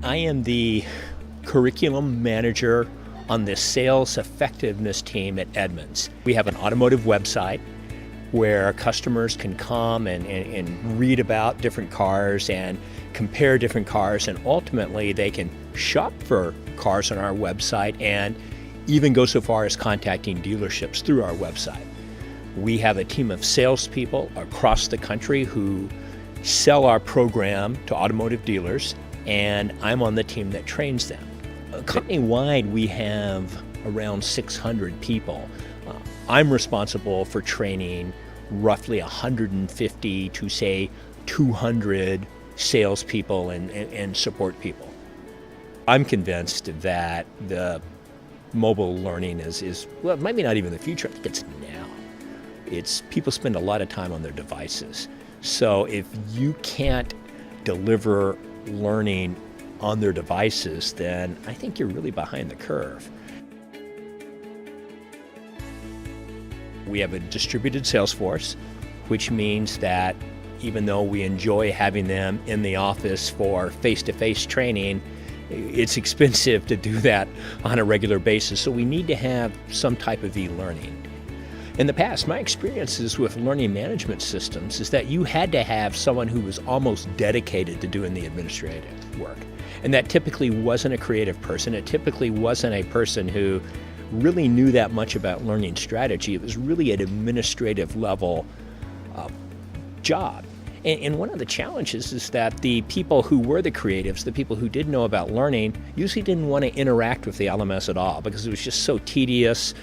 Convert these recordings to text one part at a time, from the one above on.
I am the curriculum manager on the sales effectiveness team at Edmunds. We have an automotive website where customers can come and read about different cars and compare different cars, and ultimately they can shop for cars on our website and even go so far as contacting dealerships through our website. We have a team of salespeople across the country who sell our program to automotive dealers, and I'm on the team that trains them. Company-wide, we have around 600 people. I'm responsible for training roughly 150 to say 200 salespeople and support people. I'm convinced that the mobile learning is well, maybe not even the future, I think it's now. People spend a lot of time on their devices. So if you can't deliver learning on their devices, then I think you're really behind the curve. We have a distributed sales force, which means that even though we enjoy having them in the office for face-to-face training, it's expensive to do that on a regular basis, so we need to have some type of e-learning. In the past, my experiences with learning management systems is that you had to have someone who was almost dedicated to doing the administrative work. And that typically wasn't a creative person. It typically wasn't a person who really knew that much about learning strategy. It was really an administrative level job. And one of the challenges is that the people who were the creatives, the people who did know about learning, usually didn't want to interact with the LMS at all because it was just so tedious.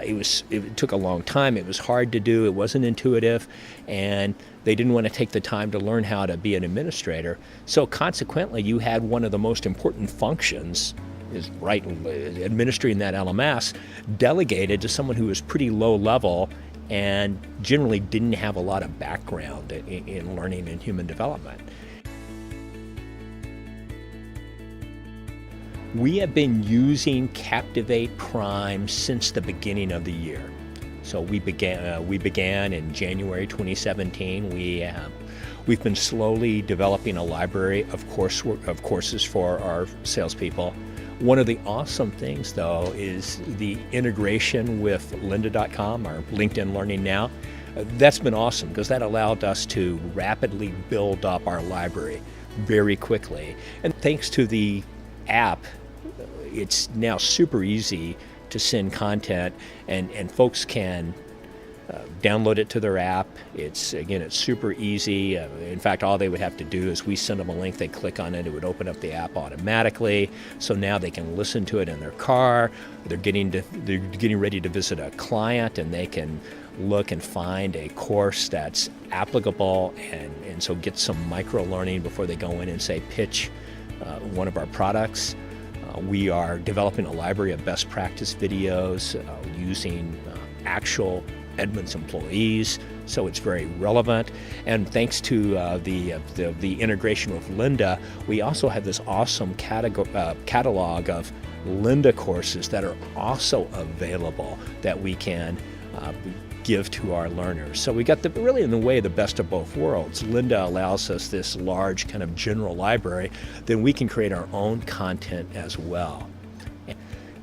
It took a long time. It was hard to do. It wasn't intuitive, and they didn't want to take the time to learn how to be an administrator. So consequently, you had one of the most important functions, administering that LMS, delegated to someone who was pretty low level and generally didn't have a lot of background in learning and human development. We have been using Captivate Prime since the beginning of the year. So we began in January 2017. We've been slowly developing a library of courses for our salespeople. One of the awesome things, though, is the integration with lynda.com, our LinkedIn Learning Now. That's been awesome because that allowed us to rapidly build up our library very quickly. And thanks to the app, it's now super easy to send content, and folks can download it to their app. It's super easy. In fact, all they would have to do is we send them a link, they click on it, it would open up the app automatically. So now they can listen to it in their car. They're getting ready to visit a client, and they can look and find a course that's applicable, and so get some micro learning before they go in and say pitch one of our products. We are developing a library of best practice videos using actual Edmunds employees, so it's very relevant. And thanks to the integration with Lynda, we also have this awesome catalog of Lynda courses that are also available that we can give to our learners. So we got really in the way the best of both worlds. Lynda allows us this large kind of general library, then we can create our own content as well.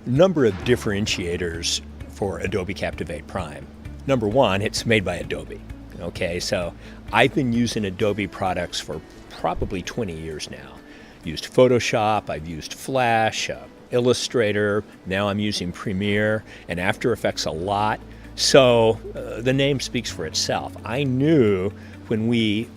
Number of differentiators for Adobe Captivate Prime. Number one, it's made by Adobe. Okay, so I've been using Adobe products for probably 20 years now. Used Photoshop, I've used Flash, Illustrator, now I'm using Premiere and After Effects a lot. So the name speaks for itself. I knew when we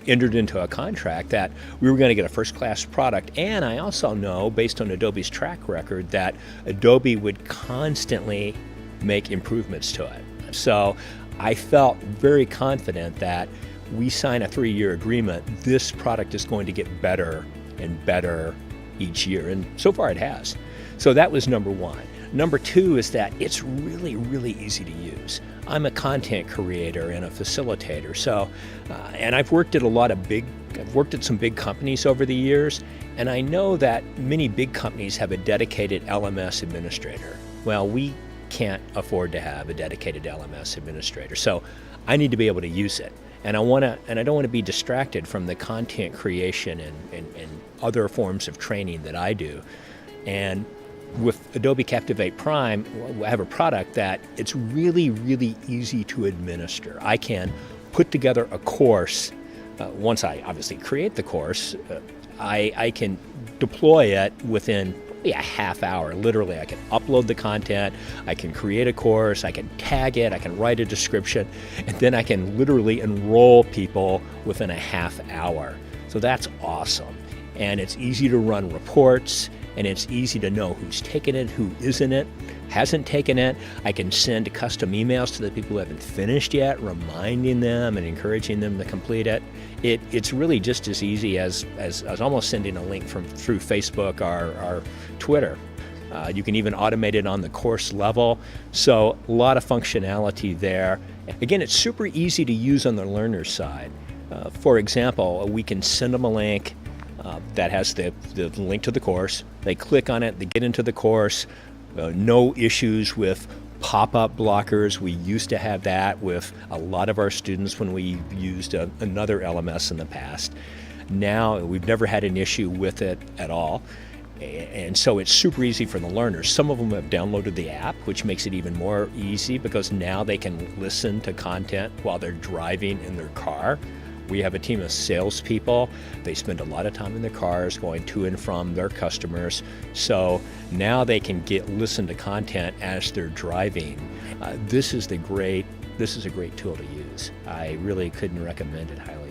entered into a contract that we were going to get a first-class product, and I also know, based on Adobe's track record, that Adobe would constantly make improvements to it. So I felt very confident that we sign a 3-year agreement, this product is going to get better and better each year, and so far it has. So that was number one. Number two is that it's really, really easy to use. I'm a content creator and a facilitator, so and I've worked at some big companies over the years, and I know that many big companies have a dedicated LMS administrator. Well, we can't afford to have a dedicated LMS administrator, so I need to be able to use it. and I don't want to be distracted from the content creation and other forms of training that I do. And with Adobe Captivate Prime, I have a product that it's really, really easy to administer. I can put together a course. Once I obviously create the course, I can deploy it within a half hour. Literally, I can upload the content, I can create a course, I can tag it, I can write a description, and then I can literally enroll people within a half hour. So that's awesome. And it's easy to run reports, and it's easy to know who's taken it, who hasn't taken it. I can send custom emails to the people who haven't finished yet, reminding them and encouraging them to complete it. It's really just as easy as almost sending a link through Facebook or Twitter. You can even automate it on the course level. So a lot of functionality there. Again, it's super easy to use on the learner side. For example, we can send them a link that has the link to the course. They click on it, they get into the course. No issues with pop-up blockers. We used to have that with a lot of our students when we used another LMS in the past. Now we've never had an issue with it at all. And so it's super easy for the learners. Some of them have downloaded the app, which makes it even more easy because now they can listen to content while they're driving in their car. We have a team of salespeople. They spend a lot of time in their cars going to and from their customers. So now they can listen to content as they're driving. This is a great tool to use. I really couldn't recommend it highly.